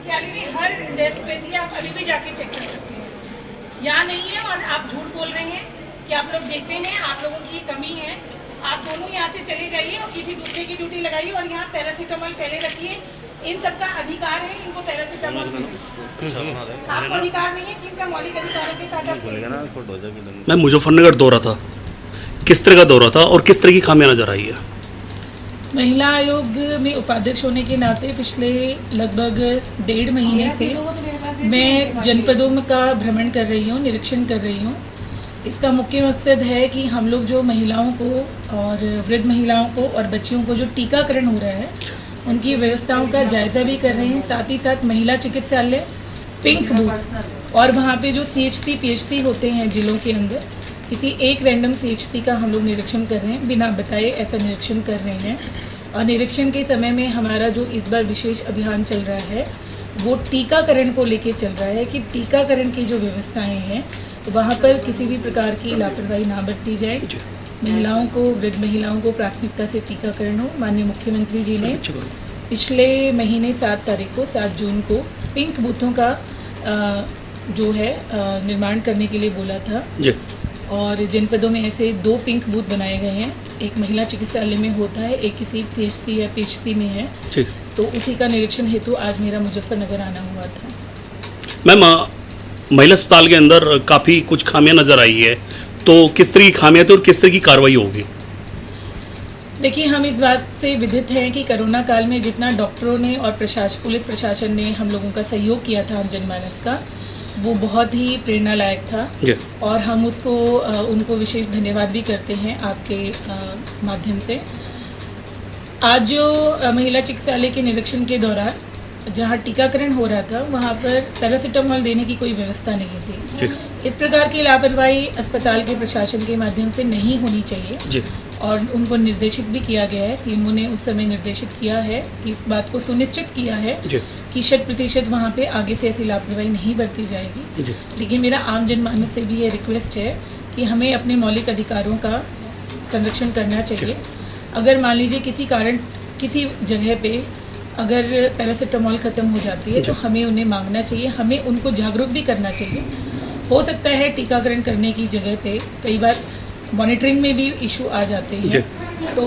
विद्यालय में हर डेस्क पे थी, आप अभी भी जाके चेक कर सकते हैं। यहाँ नहीं है और आप झूठ बोल रहे हैं कि आप लोग देखते हैं, आप लोगों की कमी है। आप दोनों यहाँ से चले जाइए और किसी दूसरे की ड्यूटी लगाइए और यहाँ पैरासीटामोल पहले रखिए। इन सबका अधिकार है, इनको पैरासीटामोल आपको अधिकार नहीं है कि इनका मौलिक अधिकारों के साथ आप। मैं मुजफ्फरनगर दौरा था, किस तरह का दौरा था और किस तरह की खामियां नजर आई है? महिला आयोग में उपाध्यक्ष होने के नाते पिछले लगभग 1.5 महीने से मैं जनपदों का भ्रमण कर रही हूँ, निरीक्षण कर रही हूँ। इसका मुख्य मकसद है कि हम लोग जो महिलाओं को और वृद्ध महिलाओं को और बच्चियों को जो टीकाकरण हो रहा है उनकी व्यवस्थाओं का जायजा भी कर रहे हैं। साथ ही साथ महिला चिकित्सालय, पिंक बूथ और वहाँ पे जो CHC PHC होते हैं जिलों के अंदर, किसी एक रैंडम CHC का हम लोग निरीक्षण कर रहे हैं, बिना बताए ऐसा निरीक्षण कर रहे हैं। और निरीक्षण के समय में हमारा जो इस बार विशेष अभियान चल रहा है वो टीकाकरण को लेके चल रहा है कि टीकाकरण की जो व्यवस्थाएं हैं तो वहाँ पर किसी भी प्रकार की लापरवाही ना बरती जाए। महिलाओं को, वृद्ध महिलाओं को प्राथमिकता से टीकाकरण हो। माननीय मुख्यमंत्री जी ने पिछले महीने 7 तारीख को, 7 जून को पिंक बूथों का जो है निर्माण करने के लिए बोला था और जनपदों में ऐसे 2 पिंक बूथ बनाए गए हैं। एक महिला चिकित्सालय में होता है, एक किसी CHC या PHC में है। तो उसी का निरीक्षण हेतु आज मेरा मुजफ्फरनगर आना हुआ था। मैम, महिला अस्पताल के अंदर काफ़ी कुछ खामियां नज़र आई है, तो किस तरह की खामियां थी और किस तरह की कार्रवाई होगी? देखिए, हम इस बात से विदित हैं कि कोरोना काल में जितना डॉक्टरों ने और पुलिस प्रशासन ने हम लोगों का सहयोग किया था, हम जनमानस का, वो बहुत ही प्रेरणा लायक था और हम उनको विशेष धन्यवाद भी करते हैं आपके माध्यम से। आज जो महिला चिकित्सालय के निरीक्षण के दौरान जहाँ टीकाकरण हो रहा था वहाँ पर पैरासीटामोल देने की कोई व्यवस्था नहीं थी। इस प्रकार की लापरवाही अस्पताल के प्रशासन के माध्यम से नहीं होनी चाहिए और उनको निर्देशित भी किया गया है। CMO ने उस समय निर्देशित किया है, इस बात को सुनिश्चित किया है कि 100% वहाँ पे आगे से ऐसी लापरवाही नहीं बरती जाएगी। लेकिन मेरा आम जनमानस से भी ये रिक्वेस्ट है कि हमें अपने मौलिक अधिकारों का संरक्षण करना चाहिए। अगर मान लीजिए किसी कारण किसी जगह पे अगर पैरासीटामोल ख़त्म हो जाती है तो हमें उन्हें मांगना चाहिए, हमें उनको जागरूक भी करना चाहिए। हो सकता है टीकाकरण करने की जगह पे कई बार मॉनिटरिंग में भी इशू आ जाते हैं, तो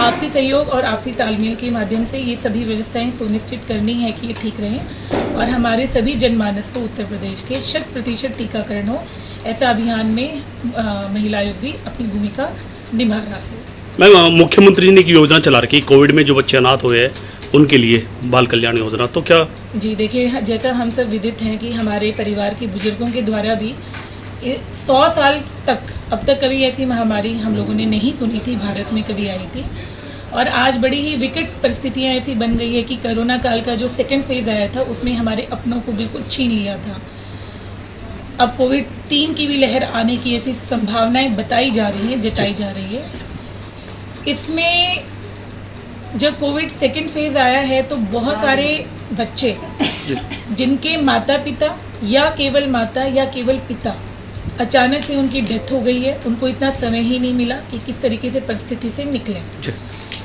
आपसी सहयोग और आपसी तालमेल के माध्यम से ये सभी व्यवस्थाएं सुनिश्चित करनी है कि ये ठीक रहें और हमारे सभी जनमानस को उत्तर प्रदेश के 100% टीकाकरण हो। ऐसा अभियान में महिला आयोग भी अपनी भूमिका निभा रहा है। मैम, मुख्यमंत्री ने एक योजना चला रखी कोविड में जो बच्चे अनाथ हुए हैं उनके लिए, बाल कल्याण योजना, तो क्या? जी देखिए, जैसा हम सब विदित हैं कि हमारे परिवार के बुजुर्गों के द्वारा भी 100 साल तक अब तक कभी ऐसी महामारी हम लोगों ने नहीं सुनी थी, भारत में कभी आई थी। और आज बड़ी ही विकट परिस्थितियां ऐसी बन गई है कि कोरोना काल का जो 2nd फेज आया था उसमें हमारे अपनों को बिल्कुल छीन लिया था। अब कोविड 3 की भी लहर आने की ऐसी संभावनाएं बताई जा रही है, जताई जा रही है। इसमें जब कोविड 2nd फेज आया है तो बहुत सारे बच्चे जिनके माता पिता या केवल माता या केवल पिता अचानक से उनकी डेथ हो गई है, उनको इतना समय ही नहीं मिला कि किस तरीके से परिस्थिति से निकलें।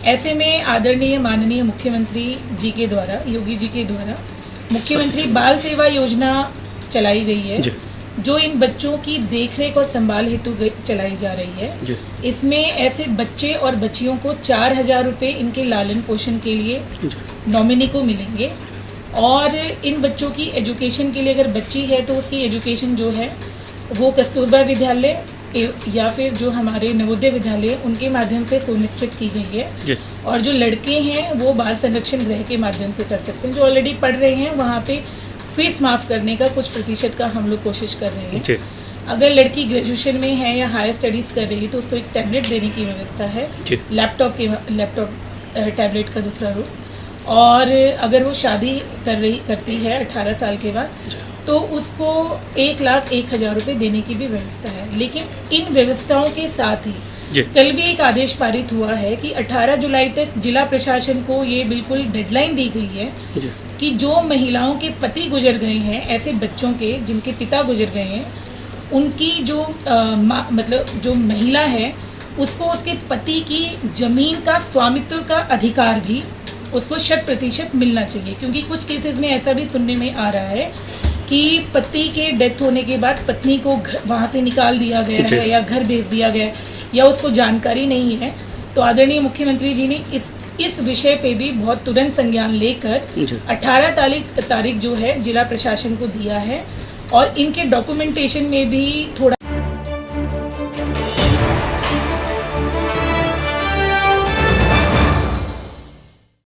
ऐसे में आदरणीय माननीय मुख्यमंत्री जी के द्वारा, योगी जी के द्वारा मुख्यमंत्री बाल सेवा योजना चलाई गई है जो इन बच्चों की देखरेख और संभाल हेतु चलाई जा रही है। इसमें ऐसे बच्चे और बच्चियों को 4,000 रुपये इनके लालन पोषण के लिए नॉमिनी को मिलेंगे और इन बच्चों की एजुकेशन के लिए अगर बच्ची है तो उसकी एजुकेशन जो है वो कस्तूरबा विद्यालय या फिर जो हमारे नवोदय विद्यालय उनके माध्यम से सुनिश्चित की गई है। और जो लड़के हैं वो बाल संरक्षण गृह के माध्यम से कर सकते हैं। जो ऑलरेडी पढ़ रहे हैं वहाँ पे फीस माफ़ करने का कुछ प्रतिशत का हम लोग कोशिश कर रहे हैं। अगर लड़की ग्रेजुएशन में है या हायर स्टडीज़ कर रही है तो उसको एक टैबलेट देने की व्यवस्था है, लैपटॉप टैबलेट का दूसरा रूप। और अगर वो शादी करती है 18 साल के बाद तो उसको 1,01,000 रुपये देने की भी व्यवस्था है। लेकिन इन व्यवस्थाओं के साथ ही कल भी एक आदेश पारित हुआ है कि 18 जुलाई तक जिला प्रशासन को ये बिल्कुल डेडलाइन दी गई है कि जो महिलाओं के पति गुजर गए हैं, ऐसे बच्चों के जिनके पिता गुजर गए हैं, उनकी जो मतलब जो महिला है उसको उसके पति की जमीन का स्वामित्व का अधिकार भी उसको 100% मिलना चाहिए। क्योंकि कुछ केसेस में ऐसा भी सुनने में आ रहा है कि पति के डेथ होने के बाद पत्नी को वहाँ से निकाल दिया गया है या घर भेज दिया गया है या उसको जानकारी नहीं है। तो आदरणीय मुख्यमंत्री जी ने इस विषय पे भी बहुत तुरंत संज्ञान लेकर 18 तारीख जो है जिला प्रशासन को दिया है और इनके डॉक्यूमेंटेशन में भी थोड़ा